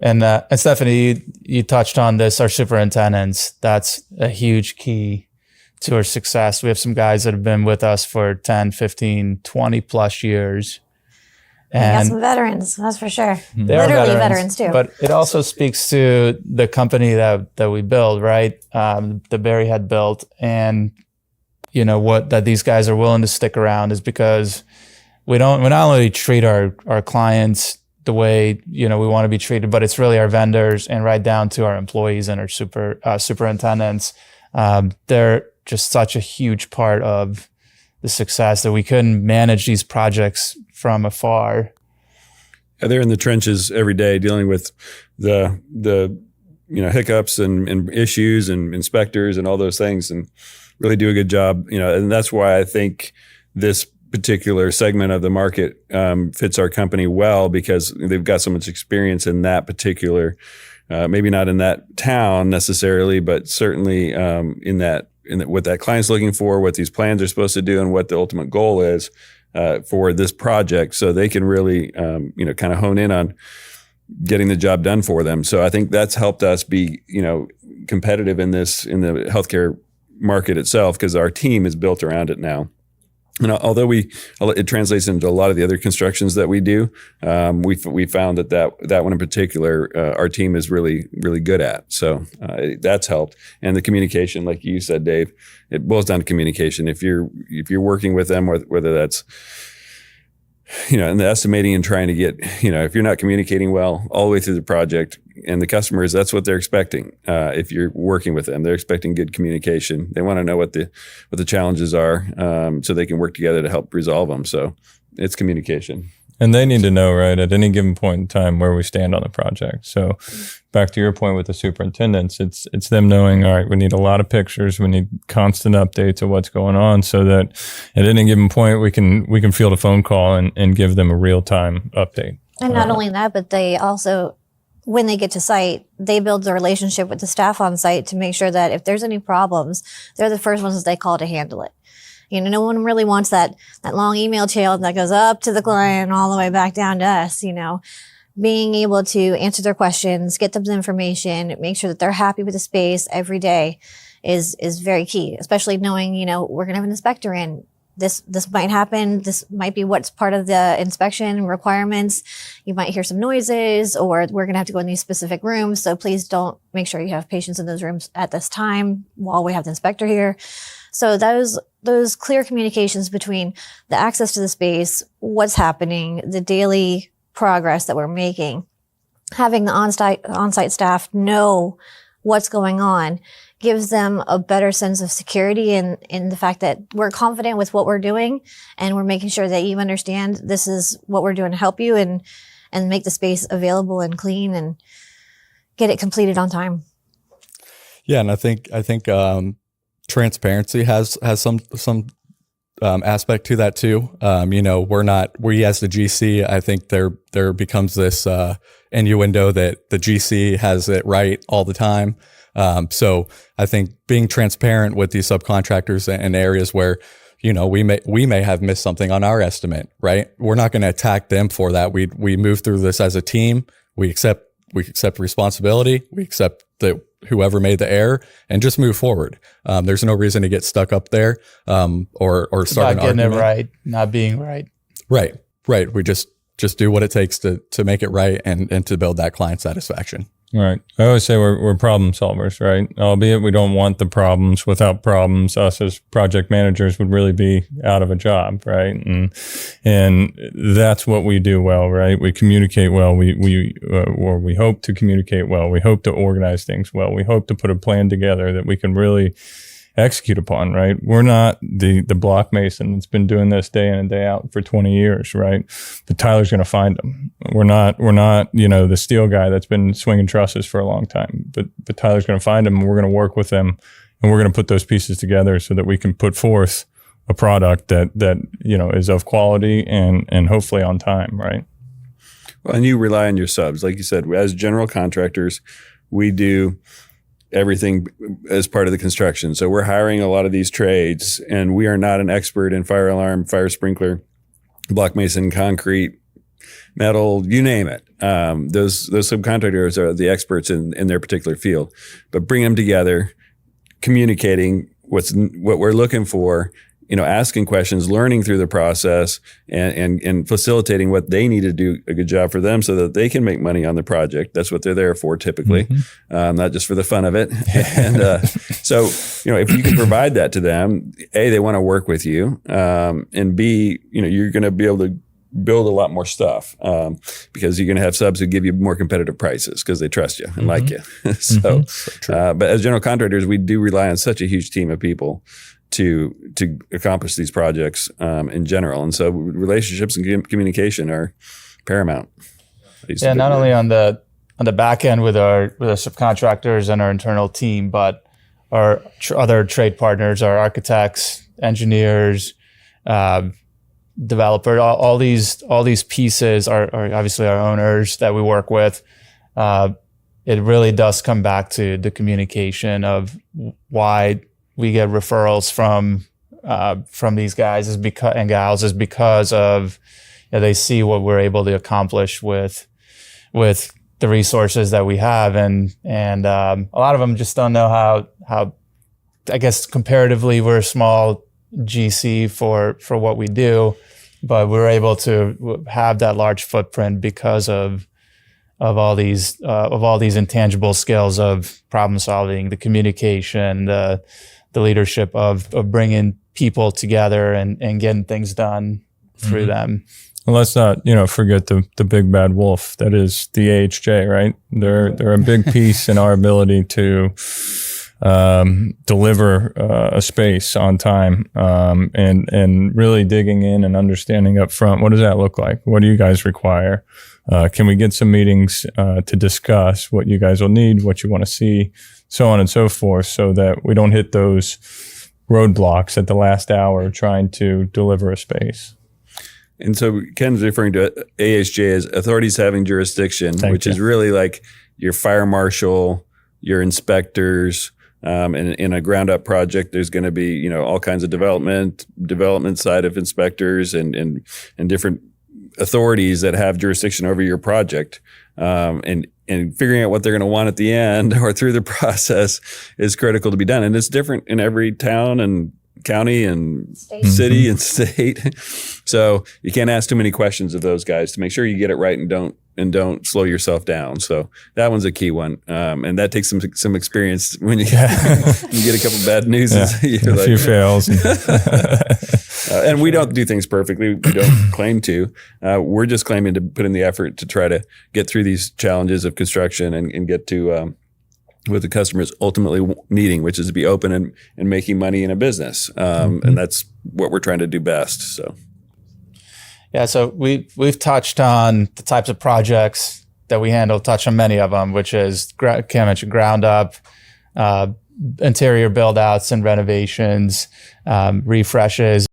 And Stephanie, you touched on this, our superintendents. That's a huge key to our success. We have some guys that have been with us for 10, 15, 20 plus years. And we got some veterans, that's for sure. They Literally are veterans too. But it also speaks to the company that we build, right? The Barry had built. And that these guys are willing to stick around is because we not only treat our clients the way we want to be treated, but it's really our vendors and right down to our employees and our superintendents. They're just such a huge part of the success that we couldn't manage these projects from afar. Yeah, they're in the trenches every day dealing with the hiccups and issues and inspectors and all those things, and really do a good job. And that's why I think this particular segment of the market fits our company well, because they've got so much experience in that particular, maybe not in that town necessarily, but certainly in what that client's looking for, what these plans are supposed to do, and what the ultimate goal is for this project. So they can really, kind of hone in on getting the job done for them. So I think that's helped us be, competitive in the healthcare market itself, because our team is built around it now. And although it translates into a lot of the other constructions that we do, we found that one in particular, our team is really, really good at. So that's helped. And the communication, like you said, Dave, it boils down to communication. If you're working with them, whether that's in the estimating and trying to get, if you're not communicating well all the way through the project, and the customers, that's what they're expecting. If you're working with them, they're expecting good communication. They want to know what the challenges are, so they can work together to help resolve them. So it's communication. And they need to know, right, at any given point in time where we stand on the project. So back to your point with the superintendents, it's them knowing, all right, we need a lot of pictures, we need constant updates of what's going on, so that at any given point we can field a phone call and give them a real-time update. And not only that, but they also, when they get to site, they build the relationship with the staff on site to make sure that if there's any problems, they're the first ones that they call to handle it. No one really wants that long email trail that goes up to the client all the way back down to us. Being able to answer their questions, get them the information, make sure that they're happy with the space every day is very key, especially knowing, we're going to have an inspector in. This might happen. This might be what's part of the inspection requirements. You might hear some noises, or we're going to have to go in these specific rooms. So please make sure you have patients in those rooms at this time while we have the inspector here. So those clear communications between the access to the space, what's happening, the daily progress that we're making, having the on-site staff know what's going on gives them a better sense of security in the fact that we're confident with what we're doing, and we're making sure that you understand this is what we're doing to help you and make the space available and clean and get it completed on time. Yeah, and I think transparency has some aspect to that too. We as the GC, I think there becomes this innuendo that the GC has it right all the time. So I think being transparent with these subcontractors in areas where, we may have missed something on our estimate, right? We're not going to attack them for that. We move through this as a team. We accept responsibility. We accept that whoever made the error and just move forward. There's no reason to get stuck up there, or start an argument. Not getting it right, not being right. Right. We just do what it takes to make it right and to build that client satisfaction. Right. I always say we're problem solvers, right? Albeit we don't want the problems. Without problems, us as project managers would really be out of a job, right? And that's what we do well, right? We communicate well. We hope to communicate well. We hope to organize things well. We hope to put a plan together that we can really execute upon, right? We're not the block mason that's been doing this day in and day out for 20 years, right? But Tyler's going to find them. We're not, the steel guy that's been swinging trusses for a long time, but Tyler's going to find them, and we're going to work with them, and we're going to put those pieces together so that we can put forth a product that is of quality and hopefully on time, right? Well, and you rely on your subs. Like you said, as general contractors, we do everything as part of the construction. So we're hiring a lot of these trades, and we are not an expert in fire alarm, fire sprinkler, block mason, concrete, metal, you name it. Those subcontractors are the experts in their particular field. But bring them together, communicating what we're looking for, asking questions, learning through the process, and facilitating what they need to do a good job for them so that they can make money on the project. That's what they're there for typically, not just for the fun of it. And so, if you can provide that to them, A, they want to work with you, and B, you're going to be able to build a lot more stuff because you're going to have subs who give you more competitive prices because they trust you and like you. So but as general contractors, we do rely on such a huge team of people to accomplish these projects in general. And so relationships and communication are paramount. Yeah, not only on the back end with our subcontractors and our internal team, but our other trade partners, our architects, engineers, developer, all these pieces are obviously our owners that we work with. It really does come back to the communication of why we get referrals from these guys and gals is because of they see what we're able to accomplish with the resources that we have, and a lot of them just don't know how I guess comparatively we're a small GC for what we do, but we're able to have that large footprint because of all these intangible skills of problem solving, the communication, the leadership of bringing people together and getting things done through them. Well, let's not, forget the big bad wolf that is the AHJ, right? They're a big piece in our ability to deliver a space on time, and really digging in and understanding up front, what does that look like? What do you guys require? Can we get some meetings to discuss what you guys will need, what you want to see, so on and so forth, so that we don't hit those roadblocks at the last hour trying to deliver a space. And so Ken's referring to AHJ as authorities having jurisdiction, which is really like your fire marshal, your inspectors. In a ground up project, there's going to be, all kinds of development side of inspectors and different authorities that have jurisdiction over your project. And figuring out what they're going to want at the end or through the process is critical to be done. And it's different in every town and county and city and state. So you can't ask too many questions of those guys to make sure you get it right and don't slow yourself down. So that one's a key one. And that takes some experience when you get a couple bad news. A few fails. And we don't do things perfectly. We don't claim to. We're just claiming to put in the effort to try to get through these challenges of construction and get to what the customer is ultimately needing, which is to be open and making money in a business. And that's what we're trying to do best. So. Yeah, so we've touched on the types of projects that we handle, touched on many of them, which is, Cam mentioned, ground up, interior build outs and renovations, refreshes,